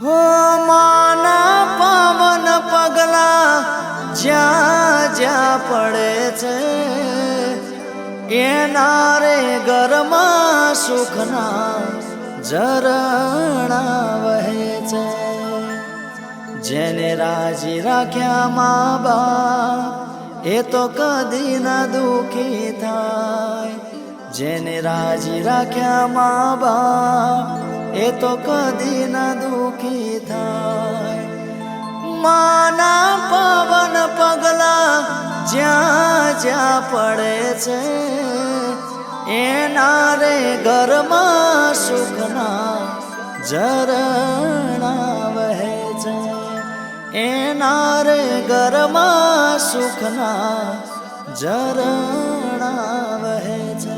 हो माना पावन पगला ज्या ज्या पड़े छे एना रे घरमा सुखना झरणा वहे छे। जेने राजी राख्या माँ बाप ए तो कदी न दुखी थाय। जेने राजी राख्या माँ बाप ए तो कदी न दुखी थाय। माना पवन पगला ज्या ज्या पड़े छे एना रे घरमा सुखना झरणा वहे छे। एना रे घरमा सुखना झरणा वहे छे।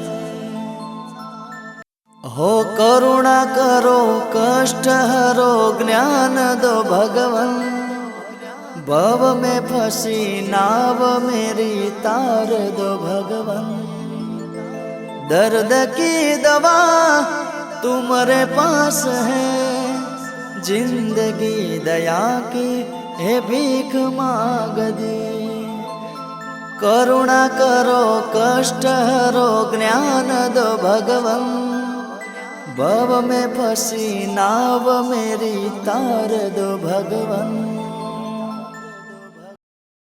हो करुणा करो कष्ट हरो ज्ञान दो भगवन। भव में फंसी नाव मेरी तार दो भगवन। दर्द की दवा तुम्हारे पास है। जिंदगी दया की हे भीख मांग दी। करुणा करो कष्ट हरो ज्ञान दो भगवन। भव में फंसी नाव मेरी तार दो भगवन।